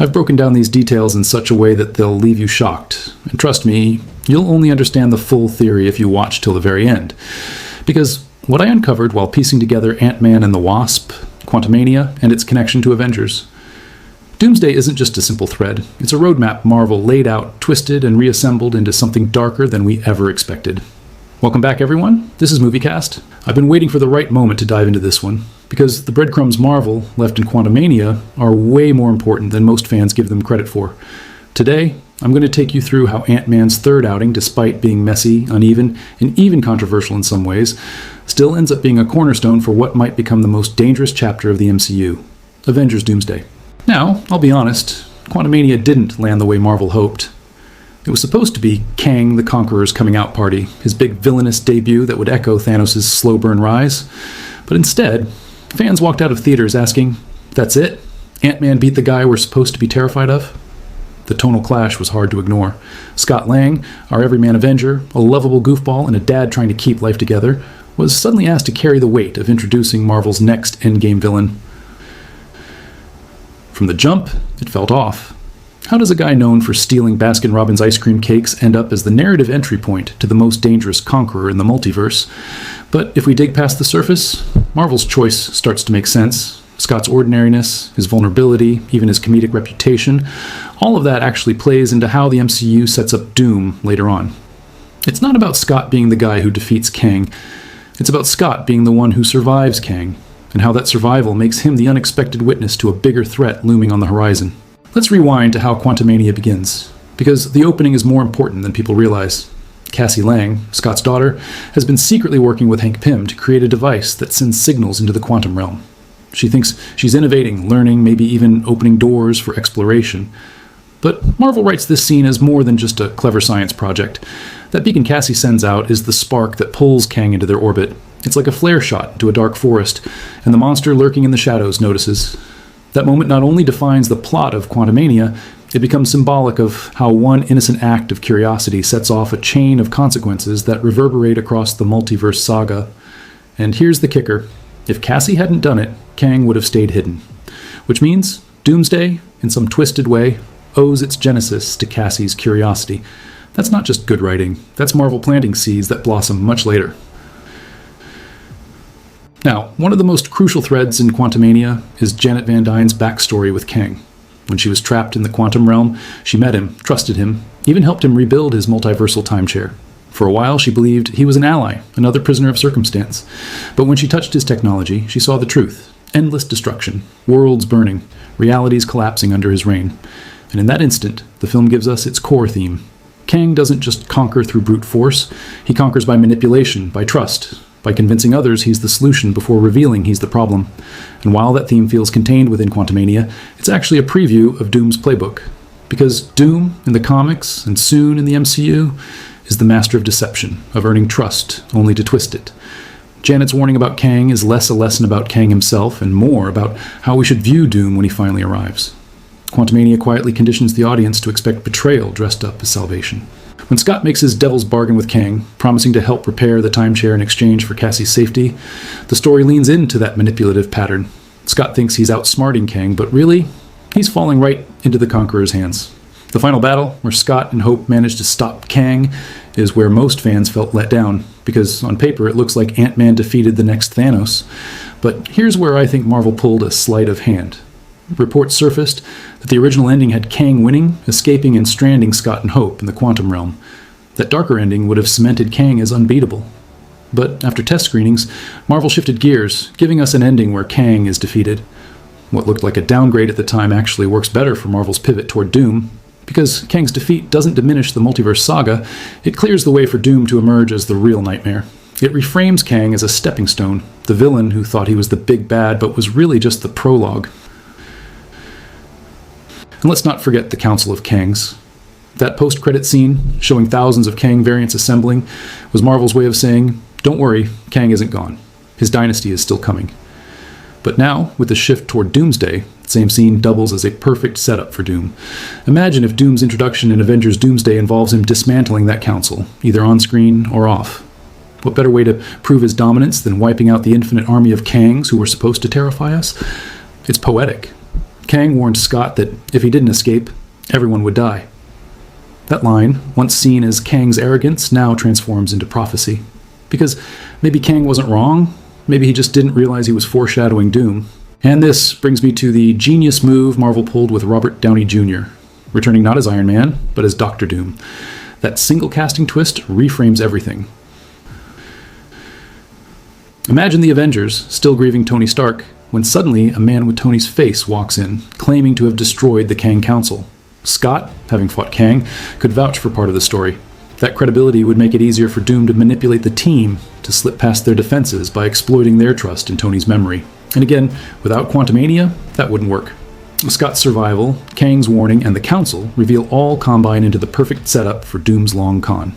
I've broken down these details in such a way that they'll leave you shocked. And trust me, you'll only understand the full theory if you watch till the very end. Because what I uncovered while piecing together Ant-Man and the Wasp, Quantumania, and its connection to Avengers. Doomsday isn't just a simple thread. It's a roadmap Marvel laid out, twisted, and reassembled into something darker than we ever expected. Welcome back, everyone. This is MovieCast. I've been waiting for the right moment to dive into this one, because the breadcrumbs Marvel left in Quantumania are way more important than most fans give them credit for. Today, I'm going to take you through how Ant-Man's third outing, despite being messy, uneven, and even controversial in some ways, still ends up being a cornerstone for what might become the most dangerous chapter of the MCU, Avengers Doomsday. Now, I'll be honest, Quantumania didn't land the way Marvel hoped. It was supposed to be Kang the Conqueror's coming out party, his big villainous debut that would echo Thanos' slow burn rise. But instead, fans walked out of theaters asking, "That's it? Ant-Man beat the guy we're supposed to be terrified of?" The tonal clash was hard to ignore. Scott Lang, our everyman Avenger, a lovable goofball and a dad trying to keep life together, was suddenly asked to carry the weight of introducing Marvel's next Endgame villain. From the jump, it felt off. How does a guy known for stealing Baskin-Robbins ice cream cakes end up as the narrative entry point to the most dangerous conqueror in the multiverse? But if we dig past the surface, Marvel's choice starts to make sense. Scott's ordinariness, his vulnerability, even his comedic reputation, all of that actually plays into how the MCU sets up Doom later on. It's not about Scott being the guy who defeats Kang. It's about Scott being the one who survives Kang, and how that survival makes him the unexpected witness to a bigger threat looming on the horizon. Let's rewind to how Quantumania begins, because the opening is more important than people realize. Cassie Lang, Scott's daughter, has been secretly working with Hank Pym to create a device that sends signals into the quantum realm. She thinks she's innovating, learning, maybe even opening doors for exploration. But Marvel writes this scene as more than just a clever science project. That beacon Cassie sends out is the spark that pulls Kang into their orbit. It's like a flare shot into a dark forest, and the monster lurking in the shadows notices. That moment not only defines the plot of Quantumania, it becomes symbolic of how one innocent act of curiosity sets off a chain of consequences that reverberate across the multiverse saga. And here's the kicker. If Cassie hadn't done it, Kang would have stayed hidden. Which means Doomsday, in some twisted way, owes its genesis to Cassie's curiosity. That's not just good writing. That's Marvel planting seeds that blossom much later. Now, one of the most crucial threads in Quantumania is Janet Van Dyne's backstory with Kang. When she was trapped in the quantum realm, she met him, trusted him, even helped him rebuild his multiversal time chair. For a while, she believed he was an ally, another prisoner of circumstance. But when she touched his technology, she saw the truth. Endless destruction, worlds burning, realities collapsing under his reign. And in that instant, the film gives us its core theme. Kang doesn't just conquer through brute force, he conquers by manipulation, by trust, by convincing others he's the solution before revealing he's the problem. And while that theme feels contained within Quantumania, it's actually a preview of Doom's playbook. Because Doom, in the comics, and soon in the MCU, is the master of deception, of earning trust, only to twist it. Janet's warning about Kang is less a lesson about Kang himself, and more about how we should view Doom when he finally arrives. Quantumania quietly conditions the audience to expect betrayal dressed up as salvation. When Scott makes his devil's bargain with Kang, promising to help repair the timeshare in exchange for Cassie's safety, the story leans into that manipulative pattern. Scott thinks he's outsmarting Kang, but really, he's falling right into the Conqueror's hands. The final battle, where Scott and Hope manage to stop Kang, is where most fans felt let down, because on paper it looks like Ant-Man defeated the next Thanos. But here's where I think Marvel pulled a sleight of hand. Reports surfaced that the original ending had Kang winning, escaping and stranding Scott and Hope in the quantum realm. That darker ending would have cemented Kang as unbeatable. But after test screenings, Marvel shifted gears, giving us an ending where Kang is defeated. What looked like a downgrade at the time actually works better for Marvel's pivot toward Doom. Because Kang's defeat doesn't diminish the multiverse saga, it clears the way for Doom to emerge as the real nightmare. It reframes Kang as a stepping stone, the villain who thought he was the big bad but was really just the prologue. And let's not forget the Council of Kangs. That post-credit scene, showing thousands of Kang variants assembling, was Marvel's way of saying, don't worry, Kang isn't gone. His dynasty is still coming. But now, with the shift toward Doomsday, the same scene doubles as a perfect setup for Doom. Imagine if Doom's introduction in Avengers Doomsday involves him dismantling that council, either on-screen or off. What better way to prove his dominance than wiping out the infinite army of Kangs who were supposed to terrify us? It's poetic. Kang warned Scott that if he didn't escape, everyone would die. That line, once seen as Kang's arrogance, now transforms into prophecy. Because maybe Kang wasn't wrong, maybe he just didn't realize he was foreshadowing doom. And this brings me to the genius move Marvel pulled with Robert Downey Jr., returning not as Iron Man, but as Dr. Doom. That single casting twist reframes everything. Imagine the Avengers, still grieving Tony Stark, when suddenly a man with Tony's face walks in, claiming to have destroyed the Kang Council. Scott, having fought Kang, could vouch for part of the story. That credibility would make it easier for Doom to manipulate the team to slip past their defenses by exploiting their trust in Tony's memory. And again, without Quantumania, that wouldn't work. Scott's survival, Kang's warning, and the Council reveal all combine into the perfect setup for Doom's long con.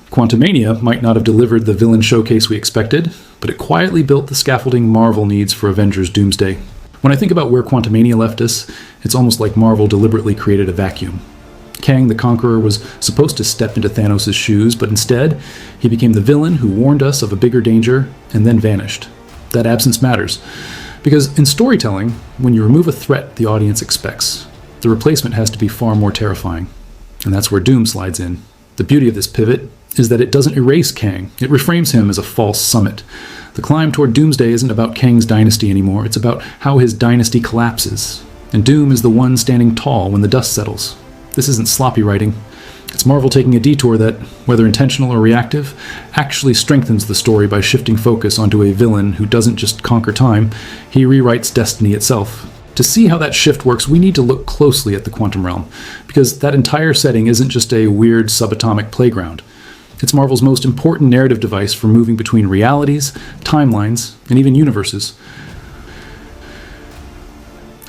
Quantumania might not have delivered the villain showcase we expected, but it quietly built the scaffolding Marvel needs for Avengers Doomsday. When I think about where Quantumania left us, it's almost like Marvel deliberately created a vacuum. Kang the Conqueror was supposed to step into Thanos' shoes, but instead, he became the villain who warned us of a bigger danger and then vanished. That absence matters, because in storytelling, when you remove a threat the audience expects, the replacement has to be far more terrifying. And that's where Doom slides in. The beauty of this pivot is that it doesn't erase Kang, it reframes him as a false summit. The climb toward Doomsday isn't about Kang's dynasty anymore, it's about how his dynasty collapses. And Doom is the one standing tall when the dust settles. This isn't sloppy writing. It's Marvel taking a detour that, whether intentional or reactive, actually strengthens the story by shifting focus onto a villain who doesn't just conquer time, he rewrites destiny itself. To see how that shift works, we need to look closely at the quantum realm, because that entire setting isn't just a weird subatomic playground. It's Marvel's most important narrative device for moving between realities, timelines, and even universes.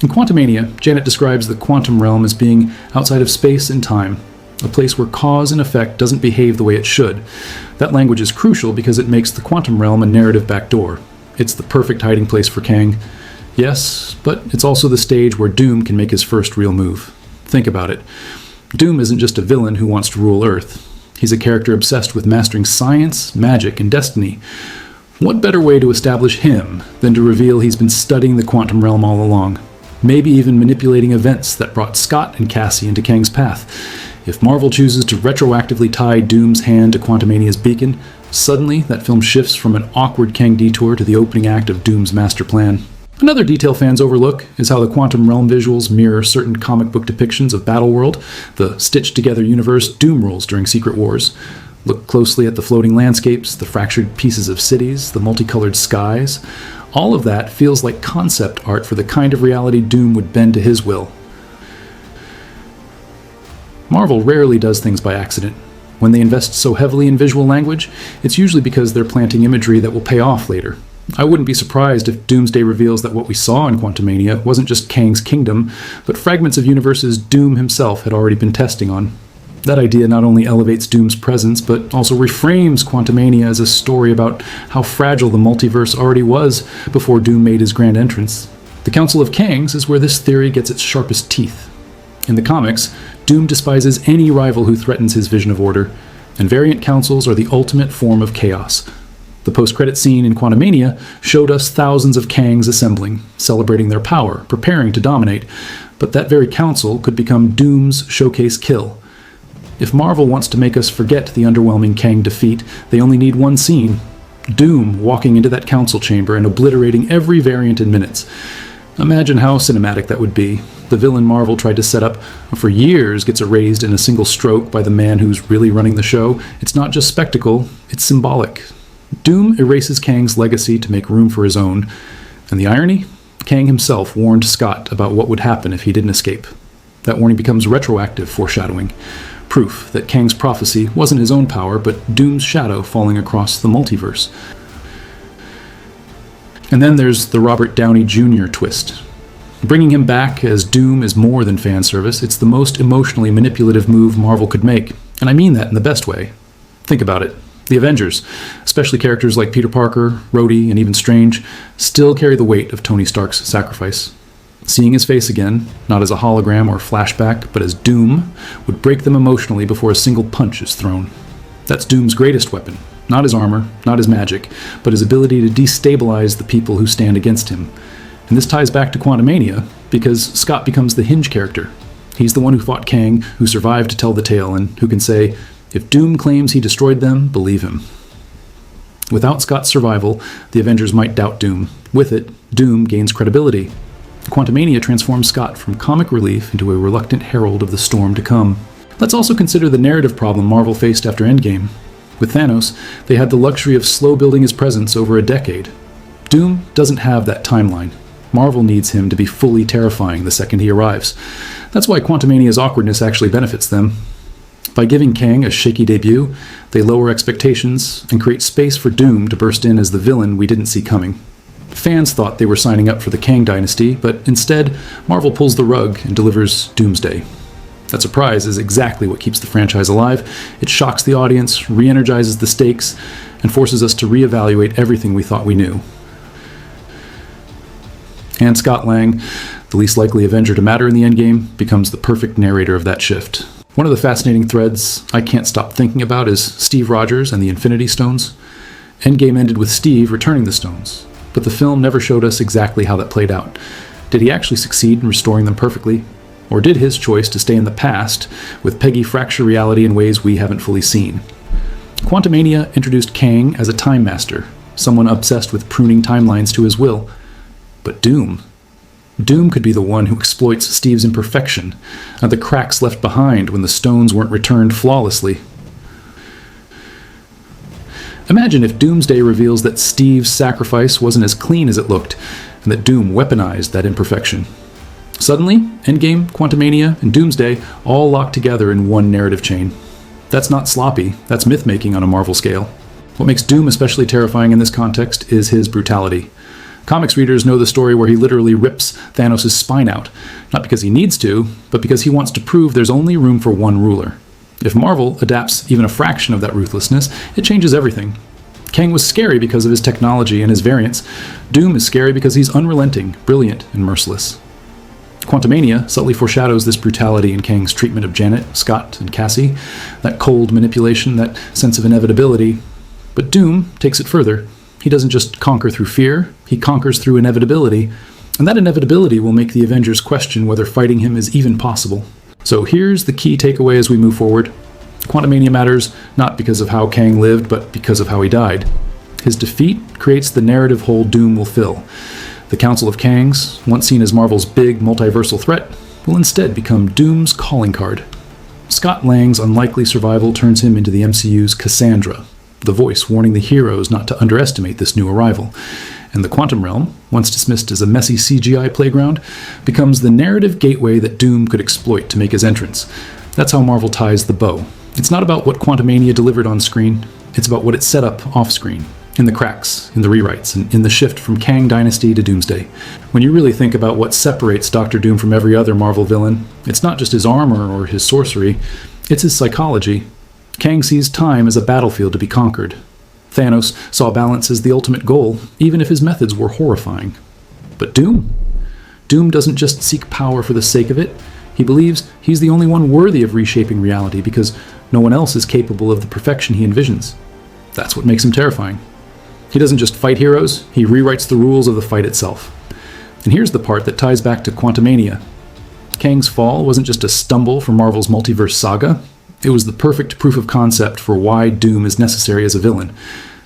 In Quantumania, Janet describes the quantum realm as being outside of space and time, a place where cause and effect doesn't behave the way it should. That language is crucial because it makes the quantum realm a narrative backdoor. It's the perfect hiding place for Kang. Yes, but it's also the stage where Doom can make his first real move. Think about it. Doom isn't just a villain who wants to rule Earth. He's a character obsessed with mastering science, magic, and destiny. What better way to establish him than to reveal he's been studying the quantum realm all along? Maybe even manipulating events that brought Scott and Cassie into Kang's path. If Marvel chooses to retroactively tie Doom's hand to Quantumania's beacon, suddenly that film shifts from an awkward Kang detour to the opening act of Doom's master plan. Another detail fans overlook is how the quantum realm visuals mirror certain comic book depictions of Battleworld, the stitched-together universe Doom rules during Secret Wars. Look closely at the floating landscapes, the fractured pieces of cities, the multicolored skies. All of that feels like concept art for the kind of reality Doom would bend to his will. Marvel rarely does things by accident. When they invest so heavily in visual language, it's usually because they're planting imagery that will pay off later. I wouldn't be surprised if Doomsday reveals that what we saw in Quantumania wasn't just Kang's kingdom, but fragments of universes Doom himself had already been testing on. That idea not only elevates Doom's presence, but also reframes Quantumania as a story about how fragile the multiverse already was before Doom made his grand entrance. The Council of Kangs is where this theory gets its sharpest teeth. In the comics, Doom despises any rival who threatens his vision of order, and variant councils are the ultimate form of chaos. The post-credit scene in Quantumania showed us thousands of Kangs assembling, celebrating their power, preparing to dominate, but that very council could become Doom's showcase kill. If Marvel wants to make us forget the underwhelming Kang defeat, they only need one scene: Doom walking into that council chamber and obliterating every variant in minutes. Imagine how cinematic that would be. The villain Marvel tried to set up for years gets erased in a single stroke by the man who's really running the show. It's not just spectacle, it's symbolic. Doom erases Kang's legacy to make room for his own. And the irony? Kang himself warned Scott about what would happen if he didn't escape. That warning becomes retroactive foreshadowing. Proof that Kang's prophecy wasn't his own power, but Doom's shadow falling across the multiverse. And then there's the Robert Downey Jr. twist. Bringing him back as Doom is more than fan service. It's the most emotionally manipulative move Marvel could make. And I mean that in the best way. Think about it. The Avengers, especially characters like Peter Parker, Rhodey, and even Strange, still carry the weight of Tony Stark's sacrifice. Seeing his face again, not as a hologram or flashback, but as Doom, would break them emotionally before a single punch is thrown. That's Doom's greatest weapon. Not his armor, not his magic, but his ability to destabilize the people who stand against him. And this ties back to Quantumania, because Scott becomes the hinge character. He's the one who fought Kang, who survived to tell the tale, and who can say, if Doom claims he destroyed them, believe him. Without Scott's survival, the Avengers might doubt Doom. With it, Doom gains credibility. Quantumania transforms Scott from comic relief into a reluctant herald of the storm to come. Let's also consider the narrative problem Marvel faced after Endgame. With Thanos, they had the luxury of slow building his presence over a decade. Doom doesn't have that timeline. Marvel needs him to be fully terrifying the second he arrives. That's why Quantumania's awkwardness actually benefits them. By giving Kang a shaky debut, they lower expectations and create space for Doom to burst in as the villain we didn't see coming. Fans thought they were signing up for the Kang dynasty, but instead, Marvel pulls the rug and delivers Doomsday. That surprise is exactly what keeps the franchise alive. It shocks the audience, re-energizes the stakes, and forces us to reevaluate everything we thought we knew. And Scott Lang, the least likely Avenger to matter in the Endgame, becomes the perfect narrator of that shift. One of the fascinating threads I can't stop thinking about is Steve Rogers and the Infinity Stones. Endgame ended with Steve returning the stones, but the film never showed us exactly how that played out. Did he actually succeed in restoring them perfectly? Or did his choice to stay in the past with Peggy fracture reality in ways we haven't fully seen? Quantumania introduced Kang as a time master, someone obsessed with pruning timelines to his will. But Doom could be the one who exploits Steve's imperfection and the cracks left behind when the stones weren't returned flawlessly. Imagine if Doomsday reveals that Steve's sacrifice wasn't as clean as it looked, and that Doom weaponized that imperfection. Suddenly, Endgame, Quantumania, and Doomsday all lock together in one narrative chain. That's not sloppy, that's myth-making on a Marvel scale. What makes Doom especially terrifying in this context is his brutality. Comics readers know the story where he literally rips Thanos' spine out, not because he needs to, but because he wants to prove there's only room for one ruler. If Marvel adapts even a fraction of that ruthlessness, it changes everything. Kang was scary because of his technology and his variants. Doom is scary because he's unrelenting, brilliant, and merciless. Quantumania subtly foreshadows this brutality in Kang's treatment of Janet, Scott, and Cassie, that cold manipulation, that sense of inevitability. But Doom takes it further. He doesn't just conquer through fear, he conquers through inevitability, and that inevitability will make the Avengers question whether fighting him is even possible. So here's the key takeaway as we move forward. Quantumania matters not because of how Kang lived, but because of how he died. His defeat creates the narrative hole Doom will fill. The Council of Kangs, once seen as Marvel's big multiversal threat, will instead become Doom's calling card. Scott Lang's unlikely survival turns him into the MCU's Cassandra, the voice warning the heroes not to underestimate this new arrival. And the quantum realm, once dismissed as a messy CGI playground, becomes the narrative gateway that Doom could exploit to make his entrance. That's how Marvel ties the bow. It's not about what Quantumania delivered on screen, it's about what it set up off-screen. In the cracks, in the rewrites, and in the shift from Kang Dynasty to Doomsday. When you really think about what separates Dr. Doom from every other Marvel villain, it's not just his armor or his sorcery, it's his psychology. Kang sees time as a battlefield to be conquered. Thanos saw balance as the ultimate goal, even if his methods were horrifying. But Doom doesn't just seek power for the sake of it. He believes he's the only one worthy of reshaping reality because no one else is capable of the perfection he envisions. That's what makes him terrifying. He doesn't just fight heroes, he rewrites the rules of the fight itself. And here's the part that ties back to Quantumania. Kang's fall wasn't just a stumble for Marvel's multiverse saga, it was the perfect proof of concept for why Doom is necessary as a villain.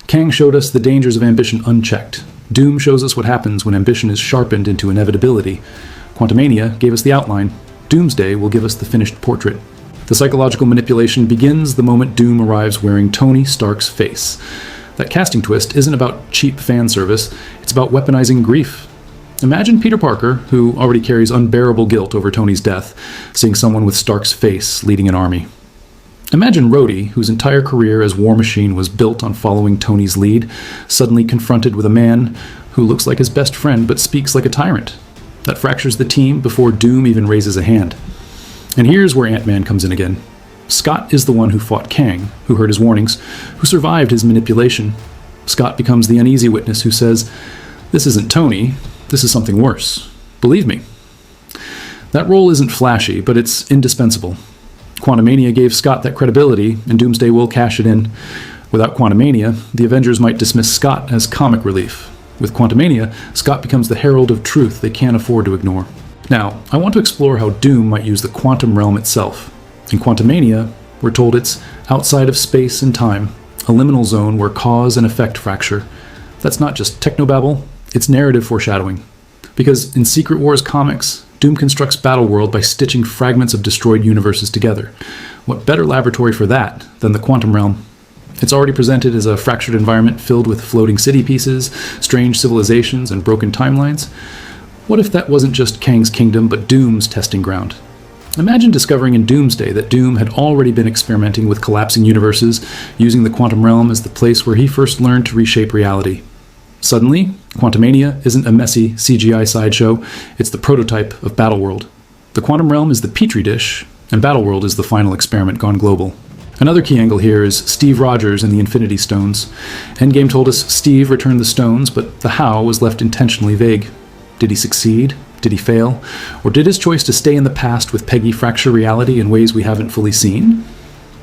Kang showed us the dangers of ambition unchecked. Doom shows us what happens when ambition is sharpened into inevitability. Quantumania gave us the outline. Doomsday will give us the finished portrait. The psychological manipulation begins the moment Doom arrives wearing Tony Stark's face. That casting twist isn't about cheap fan service, it's about weaponizing grief. Imagine Peter Parker, who already carries unbearable guilt over Tony's death, seeing someone with Stark's face leading an army. Imagine Rhodey, whose entire career as War Machine was built on following Tony's lead, suddenly confronted with a man who looks like his best friend but speaks like a tyrant. That fractures the team before Doom even raises a hand. And here's where Ant-Man comes in again. Scott is the one who fought Kang, who heard his warnings, who survived his manipulation. Scott becomes the uneasy witness who says, "This isn't Tony, this is something worse. Believe me." That role isn't flashy, but it's indispensable. Quantumania gave Scott that credibility, and Doomsday will cash it in. Without Quantumania, the Avengers might dismiss Scott as comic relief. With Quantumania, Scott becomes the herald of truth they can't afford to ignore. Now, I want to explore how Doom might use the quantum realm itself. In Quantummania, we're told it's outside of space and time, a liminal zone where cause and effect fracture. That's not just technobabble, it's narrative foreshadowing. Because in Secret Wars comics, Doom constructs Battleworld by stitching fragments of destroyed universes together. What better laboratory for that than the quantum realm? It's already presented as a fractured environment filled with floating city pieces, strange civilizations, and broken timelines. What if that wasn't just Kang's kingdom, but Doom's testing ground? Imagine discovering in Doomsday that Doom had already been experimenting with collapsing universes, using the quantum realm as the place where he first learned to reshape reality. Suddenly, Quantummania isn't a messy CGI sideshow, it's the prototype of Battleworld. The quantum realm is the petri dish, and Battleworld is the final experiment gone global. Another key angle here is Steve Rogers and the Infinity Stones. Endgame told us Steve returned the stones, but the how was left intentionally vague. Did he succeed? Did he fail? Or did his choice to stay in the past with Peggy fracture reality in ways we haven't fully seen?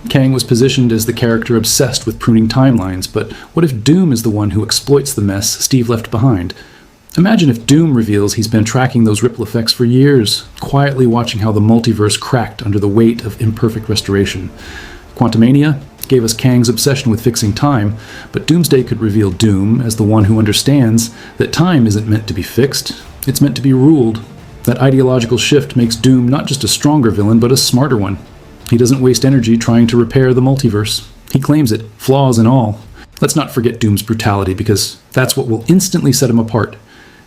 Kang was positioned as the character obsessed with pruning timelines, but what if Doom is the one who exploits the mess Steve left behind? Imagine if Doom reveals he's been tracking those ripple effects for years, quietly watching how the multiverse cracked under the weight of imperfect restoration. Quantummania gave us Kang's obsession with fixing time, but Doomsday could reveal Doom as the one who understands that time isn't meant to be fixed, it's meant to be ruled. That ideological shift makes Doom not just a stronger villain, but a smarter one. He doesn't waste energy trying to repair the multiverse. He claims it, flaws and all. Let's not forget Doom's brutality, because that's what will instantly set him apart.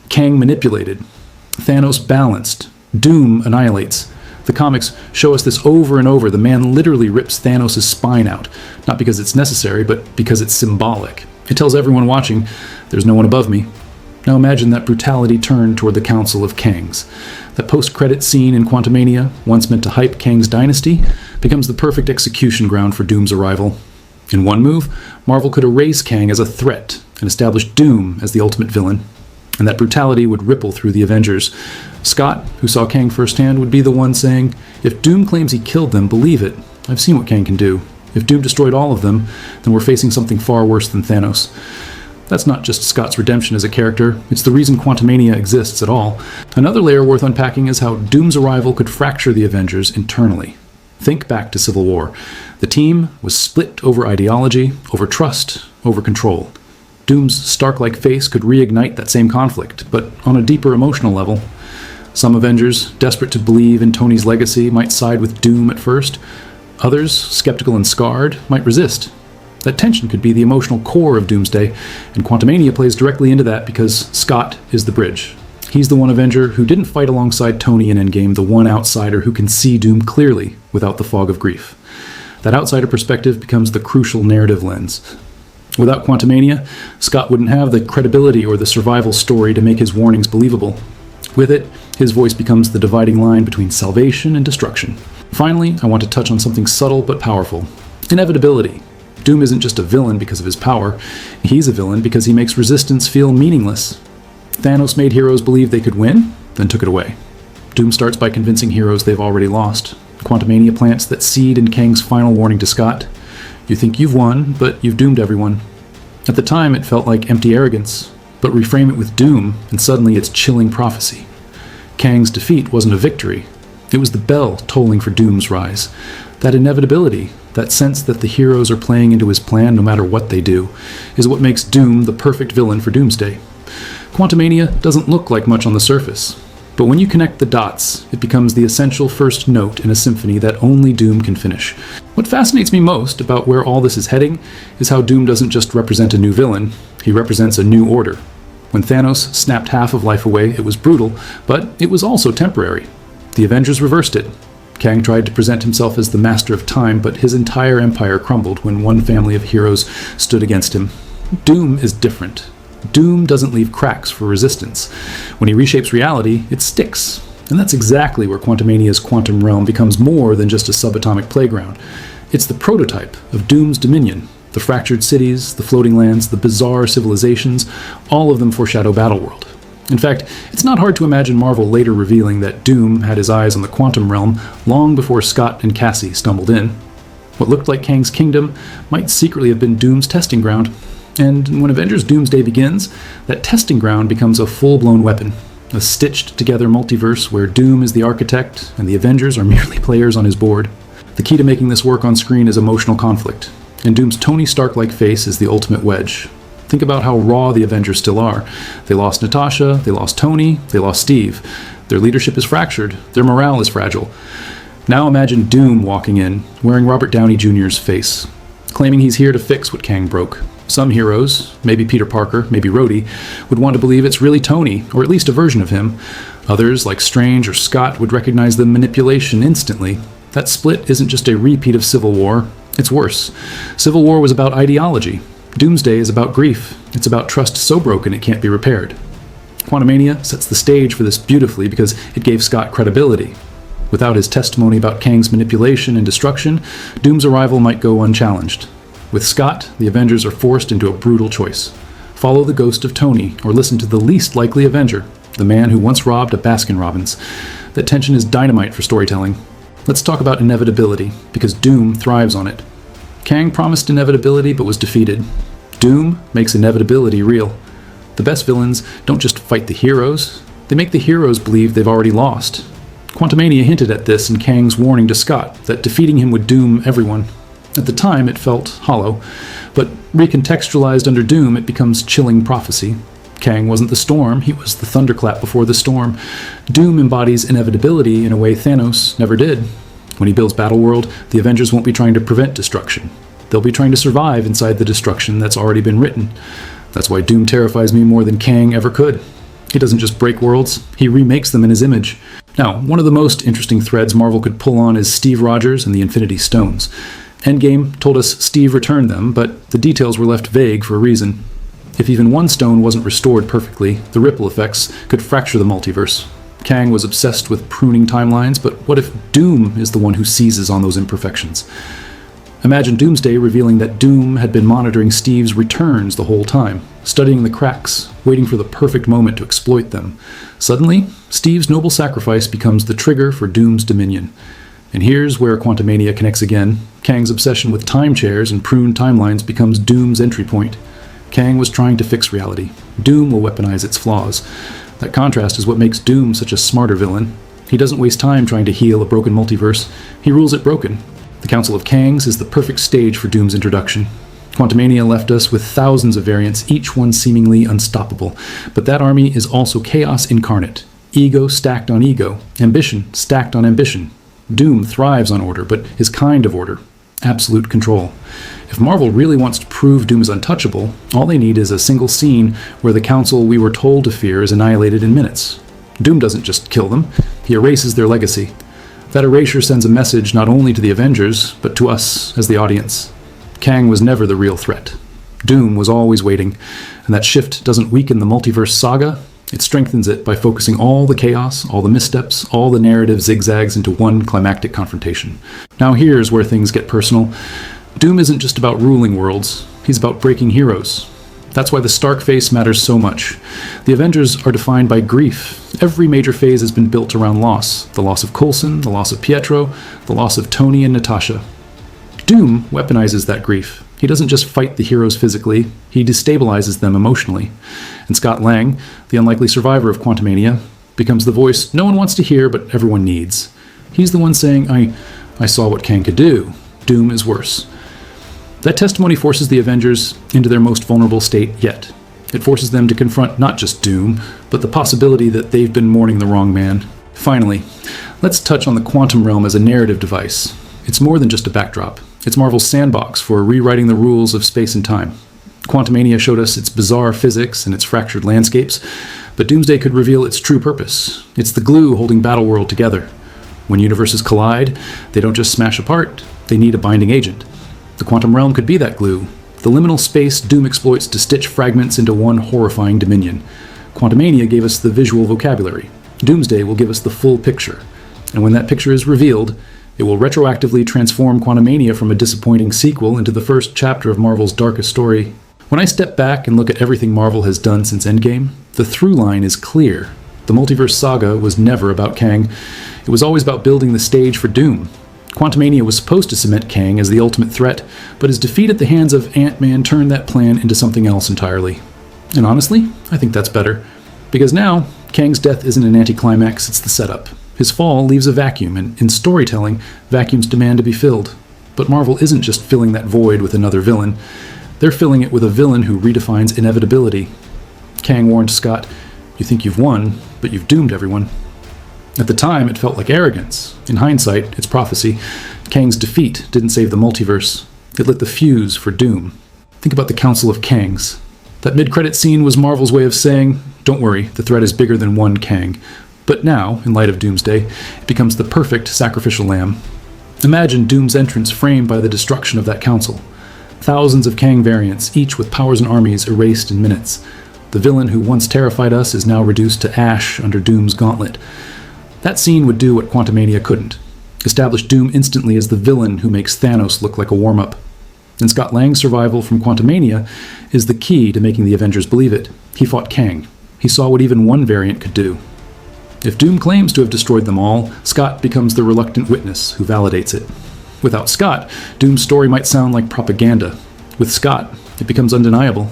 Kang manipulated. Thanos balanced. Doom annihilates. The comics show us this over and over. The man literally rips Thanos' spine out, not because it's necessary, but because it's symbolic. It tells everyone watching, there's no one above me. Now imagine that brutality turned toward the Council of Kangs. That post-credit scene in Quantumania, once meant to hype Kang's dynasty, becomes the perfect execution ground for Doom's arrival. In one move, Marvel could erase Kang as a threat and establish Doom as the ultimate villain. And that brutality would ripple through the Avengers. Scott, who saw Kang firsthand, would be the one saying, if Doom claims he killed them, believe it. I've seen what Kang can do. If Doom destroyed all of them, then we're facing something far worse than Thanos. That's not just Scott's redemption as a character, it's the reason Quantummania exists at all. Another layer worth unpacking is how Doom's arrival could fracture the Avengers internally. Think back to Civil War. The team was split over ideology, over trust, over control. Doom's Stark-like face could reignite that same conflict, but on a deeper emotional level. Some Avengers, desperate to believe in Tony's legacy, might side with Doom at first. Others, skeptical and scarred, might resist. That tension could be the emotional core of Doomsday, and Quantummania plays directly into that because Scott is the bridge. He's the one Avenger who didn't fight alongside Tony in Endgame, the one outsider who can see Doom clearly without the fog of grief. That outsider perspective becomes the crucial narrative lens. Without Quantummania, Scott wouldn't have the credibility or the survival story to make his warnings believable. With it, his voice becomes the dividing line between salvation and destruction. Finally, I want to touch on something subtle but powerful. Inevitability. Doom isn't just a villain because of his power, he's a villain because he makes resistance feel meaningless. Thanos made heroes believe they could win, then took it away. Doom starts by convincing heroes they've already lost. Quantummania plants that seed in Kang's final warning to Scott. You think you've won, but you've doomed everyone. At the time, it felt like empty arrogance, but reframe it with Doom, and suddenly it's chilling prophecy. Kang's defeat wasn't a victory. It was the bell tolling for Doom's rise. That inevitability, that sense that the heroes are playing into his plan no matter what they do, is what makes Doom the perfect villain for Doomsday. Quantummania doesn't look like much on the surface, but when you connect the dots, it becomes the essential first note in a symphony that only Doom can finish. What fascinates me most about where all this is heading is how Doom doesn't just represent a new villain, he represents a new order. When Thanos snapped half of life away, it was brutal, but it was also temporary. The Avengers reversed it. Kang tried to present himself as the master of time, but his entire empire crumbled when one family of heroes stood against him. Doom is different. Doom doesn't leave cracks for resistance. When he reshapes reality, it sticks. And that's exactly where Quantummania's quantum realm becomes more than just a subatomic playground. It's the prototype of Doom's dominion. The fractured cities, the floating lands, the bizarre civilizations, all of them foreshadow Battleworld. In fact, it's not hard to imagine Marvel later revealing that Doom had his eyes on the quantum realm long before Scott and Cassie stumbled in. What looked like Kang's kingdom might secretly have been Doom's testing ground. And when Avengers Doomsday begins, that testing ground becomes a full-blown weapon. a stitched-together multiverse where Doom is the architect and the Avengers are merely players on his board. The key to making this work on screen is emotional conflict, and Doom's Tony Stark-like face is the ultimate wedge. Think about how raw the Avengers still are. They lost Natasha, they lost Tony, they lost Steve. Their leadership is fractured, their morale is fragile. Now imagine Doom walking in, wearing Robert Downey Jr.'s face, claiming he's here to fix what Kang broke. Some heroes, maybe Peter Parker, maybe Rhodey, would want to believe it's really Tony, or at least a version of him. Others, like Strange or Scott, would recognize the manipulation instantly. That split isn't just a repeat of Civil War, it's worse. Civil War was about ideology. Doomsday is about grief. It's about trust so broken it can't be repaired. Quantumania sets the stage for this beautifully because it gave Scott credibility. Without his testimony about Kang's manipulation and destruction, Doom's arrival might go unchallenged. With Scott, the Avengers are forced into a brutal choice. Follow the ghost of Tony, or listen to the least likely Avenger, the man who once robbed a Baskin-Robbins. That tension is dynamite for storytelling. Let's talk about inevitability, because Doom thrives on it. Kang promised inevitability but was defeated. Doom makes inevitability real. The best villains don't just fight the heroes, they make the heroes believe they've already lost. Quantumania hinted at this in Kang's warning to Scott, that defeating him would doom everyone. At the time, it felt hollow, but recontextualized under Doom, it becomes chilling prophecy. Kang wasn't the storm, he was the thunderclap before the storm. Doom embodies inevitability in a way Thanos never did. When he builds Battleworld, the Avengers won't be trying to prevent destruction. They'll be trying to survive inside the destruction that's already been written. That's why Doom terrifies me more than Kang ever could. He doesn't just break worlds, he remakes them in his image. Now, one of the most interesting threads Marvel could pull on is Steve Rogers and the Infinity Stones. Endgame told us Steve returned them, but the details were left vague for a reason. If even one stone wasn't restored perfectly, the ripple effects could fracture the multiverse. Kang was obsessed with pruning timelines, but what if Doom is the one who seizes on those imperfections? Imagine Doomsday revealing that Doom had been monitoring Steve's returns the whole time, studying the cracks, waiting for the perfect moment to exploit them. Suddenly, Steve's noble sacrifice becomes the trigger for Doom's dominion. And here's where Quantumania connects again. Kang's obsession with time chairs and pruned timelines becomes Doom's entry point. Kang was trying to fix reality. Doom will weaponize its flaws. That contrast is what makes Doom such a smarter villain. He doesn't waste time trying to heal a broken multiverse. He rules it broken. The Council of Kangs is the perfect stage for Doom's introduction. Quantumania left us with thousands of variants, each one seemingly unstoppable. But that army is also chaos incarnate. Ego stacked on ego. Ambition stacked on ambition. Doom thrives on order, but his kind of order. Absolute control. If Marvel really wants to prove Doom is untouchable, all they need is a single scene where the Council we were told to fear is annihilated in minutes. Doom doesn't just kill them, he erases their legacy. That erasure sends a message not only to the Avengers, but to us as the audience. Kang was never the real threat. Doom was always waiting, and that shift doesn't weaken the multiverse saga, it strengthens it by focusing all the chaos, all the missteps, all the narrative zigzags into one climactic confrontation. Now here's where things get personal. Doom isn't just about ruling worlds, he's about breaking heroes. That's why the Stark face matters so much. The Avengers are defined by grief. Every major phase has been built around loss. The loss of Coulson, the loss of Pietro, the loss of Tony and Natasha. Doom weaponizes that grief. He doesn't just fight the heroes physically, he destabilizes them emotionally. And Scott Lang, the unlikely survivor of Quantumania, becomes the voice no one wants to hear but everyone needs. He's the one saying, I saw what Kang could do. Doom is worse. That testimony forces the Avengers into their most vulnerable state yet. It forces them to confront not just Doom, but the possibility that they've been mourning the wrong man. Finally, let's touch on the quantum realm as a narrative device. It's more than just a backdrop. It's Marvel's sandbox for rewriting the rules of space and time. Quantumania showed us its bizarre physics and its fractured landscapes, but Doomsday could reveal its true purpose. It's the glue holding Battleworld together. When universes collide, they don't just smash apart, they need a binding agent. The quantum realm could be that glue, the liminal space Doom exploits to stitch fragments into one horrifying dominion. Quantumania gave us the visual vocabulary. Doomsday will give us the full picture. And when that picture is revealed, it will retroactively transform Quantumania from a disappointing sequel into the first chapter of Marvel's darkest story. When I step back and look at everything Marvel has done since Endgame, the through line is clear. The multiverse saga was never about Kang. It was always about building the stage for Doom. Quantumania was supposed to cement Kang as the ultimate threat, but his defeat at the hands of Ant-Man turned that plan into something else entirely. And honestly, I think that's better. Because now, Kang's death isn't an anticlimax, it's the setup. His fall leaves a vacuum, and in storytelling, vacuums demand to be filled. But Marvel isn't just filling that void with another villain. They're filling it with a villain who redefines inevitability. Kang warned Scott, "You think you've won, but you've doomed everyone." At the time, it felt like arrogance. In hindsight, it's prophecy. Kang's defeat didn't save the multiverse. It lit the fuse for doom. Think about the Council of Kangs. That mid-credit scene was Marvel's way of saying, don't worry, the threat is bigger than one Kang. But now, in light of Doomsday, it becomes the perfect sacrificial lamb. Imagine Doom's entrance framed by the destruction of that council. Thousands of Kang variants, each with powers and armies erased in minutes. The villain who once terrified us is now reduced to ash under Doom's gauntlet. That scene would do what Quantumania couldn't. Establish Doom instantly as the villain who makes Thanos look like a warm-up. And Scott Lang's survival from Quantumania is the key to making the Avengers believe it. He fought Kang. He saw what even one variant could do. If Doom claims to have destroyed them all, Scott becomes the reluctant witness who validates it. Without Scott, Doom's story might sound like propaganda. With Scott, it becomes undeniable.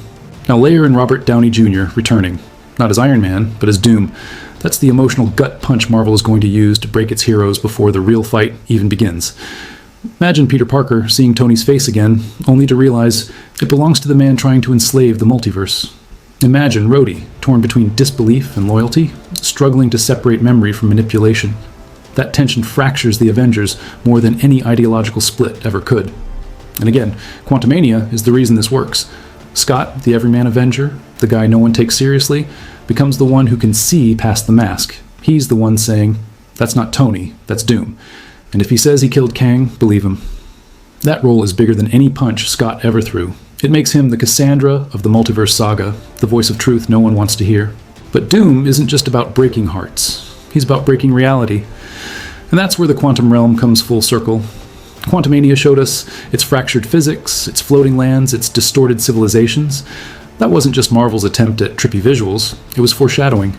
Now layer in Robert Downey Jr. returning, not as Iron Man, but as Doom. That's the emotional gut punch Marvel is going to use to break its heroes before the real fight even begins. Imagine Peter Parker seeing Tony's face again, only to realize it belongs to the man trying to enslave the multiverse. Imagine Rhodey, torn between disbelief and loyalty, struggling to separate memory from manipulation. That tension fractures the Avengers more than any ideological split ever could. And again, Quantumania is the reason this works. Scott, the everyman Avenger, the guy no one takes seriously, becomes the one who can see past the mask. He's the one saying, "That's not Tony, that's Doom." And if he says he killed Kang, believe him. That role is bigger than any punch Scott ever threw. It makes him the Cassandra of the multiverse saga, the voice of truth no one wants to hear. But Doom isn't just about breaking hearts. He's about breaking reality. And that's where the quantum realm comes full circle. Quantumania showed us its fractured physics, its floating lands, its distorted civilizations. That wasn't just Marvel's attempt at trippy visuals, it was foreshadowing.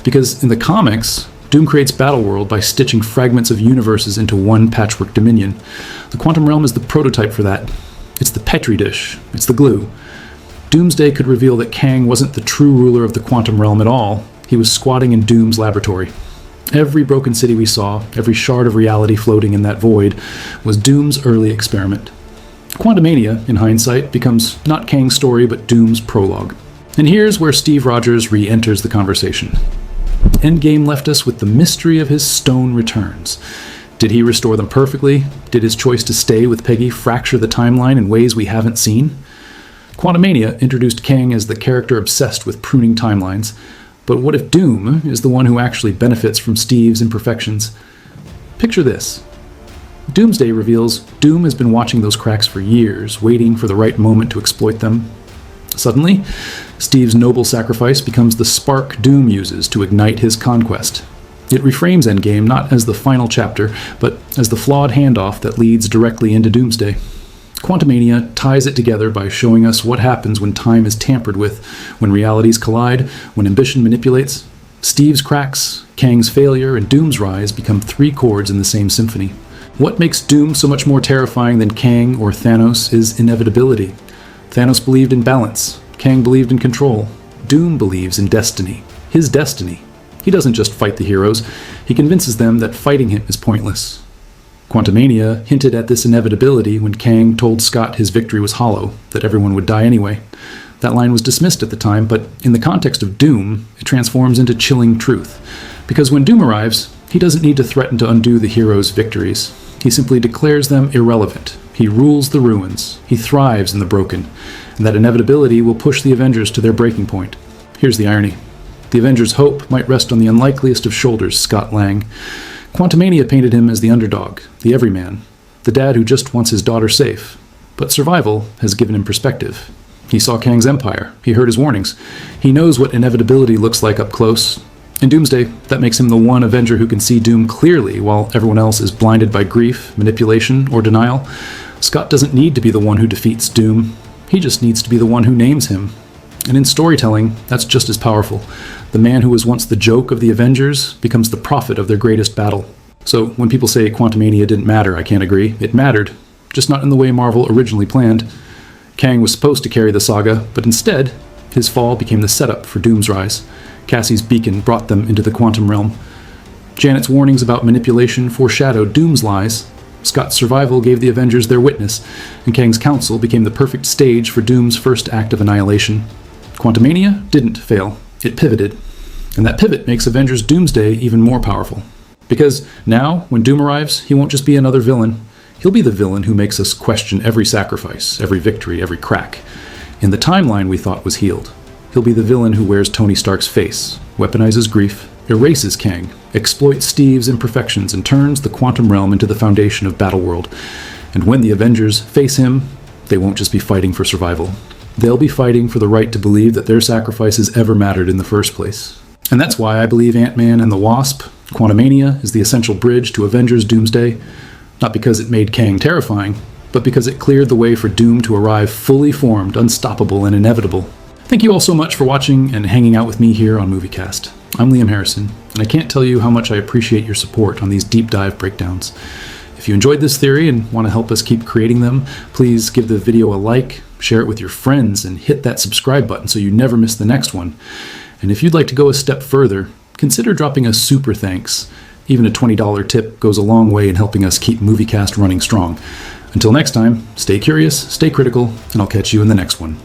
Because in the comics, Doom creates Battleworld by stitching fragments of universes into one patchwork dominion. The quantum realm is the prototype for that. It's the petri dish. It's the glue. Doomsday could reveal that Kang wasn't the true ruler of the quantum realm at all. He was squatting in Doom's laboratory. Every broken city we saw, every shard of reality floating in that void, was Doom's early experiment. Quantumania, in hindsight, becomes not Kang's story, but Doom's prologue. And here's where Steve Rogers re-enters the conversation. Endgame left us with the mystery of his stone returns. Did he restore them perfectly? Did his choice to stay with Peggy fracture the timeline in ways we haven't seen? Quantumania introduced Kang as the character obsessed with pruning timelines. But what if Doom is the one who actually benefits from Steve's imperfections? Picture this. Doomsday reveals Doom has been watching those cracks for years, waiting for the right moment to exploit them. Suddenly, Steve's noble sacrifice becomes the spark Doom uses to ignite his conquest. It reframes Endgame not as the final chapter, but as the flawed handoff that leads directly into Doomsday. Quantumania ties it together by showing us what happens when time is tampered with, when realities collide, when ambition manipulates. Steve's cracks, Kang's failure, and Doom's rise become three chords in the same symphony. What makes Doom so much more terrifying than Kang or Thanos is inevitability. Thanos believed in balance. Kang believed in control. Doom believes in destiny. His destiny. He doesn't just fight the heroes. He convinces them that fighting him is pointless. Quantumania hinted at this inevitability when Kang told Scott his victory was hollow, that everyone would die anyway. That line was dismissed at the time, but in the context of Doom, it transforms into chilling truth. Because when Doom arrives, he doesn't need to threaten to undo the heroes' victories. He simply declares them irrelevant. He rules the ruins. He thrives in the broken. And that inevitability will push the Avengers to their breaking point. Here's the irony. The Avengers' hope might rest on the unlikeliest of shoulders, Scott Lang. Quantumania painted him as the underdog, the everyman, the dad who just wants his daughter safe. But survival has given him perspective. He saw Kang's empire. He heard his warnings. He knows what inevitability looks like up close. In Doomsday, that makes him the one Avenger who can see Doom clearly while everyone else is blinded by grief, manipulation, or denial. Scott doesn't need to be the one who defeats Doom. He just needs to be the one who names him. And in storytelling, that's just as powerful. The man who was once the joke of the Avengers becomes the prophet of their greatest battle. So when people say Quantumania didn't matter, I can't agree. It mattered, just not in the way Marvel originally planned. Kang was supposed to carry the saga, but instead, his fall became the setup for Doom's rise. Cassie's beacon brought them into the quantum realm. Janet's warnings about manipulation foreshadowed Doom's lies. Scott's survival gave the Avengers their witness, and Kang's council became the perfect stage for Doom's first act of annihilation. Quantumania didn't fail. It pivoted. And that pivot makes Avengers Doomsday even more powerful. Because now, when Doom arrives, he won't just be another villain. He'll be the villain who makes us question every sacrifice, every victory, every crack. In the timeline we thought was healed, he'll be the villain who wears Tony Stark's face, weaponizes grief, erases Kang, exploits Steve's imperfections, and turns the quantum realm into the foundation of Battleworld. And when the Avengers face him, they won't just be fighting for survival. They'll be fighting for the right to believe that their sacrifices ever mattered in the first place. And that's why I believe Ant-Man and the Wasp, Quantumania, is the essential bridge to Avengers Doomsday. Not because it made Kang terrifying, but because it cleared the way for Doom to arrive fully formed, unstoppable, and inevitable. Thank you all so much for watching and hanging out with me here on MovieCast. I'm Liam Harrison, and I can't tell you how much I appreciate your support on these deep dive breakdowns. If you enjoyed this theory and want to help us keep creating them, please give the video a like, share it with your friends, and hit that subscribe button so you never miss the next one. And if you'd like to go a step further, consider dropping a super thanks. Even a $20 tip goes a long way in helping us keep MovieCast running strong. Until next time, stay curious, stay critical, and I'll catch you in the next one.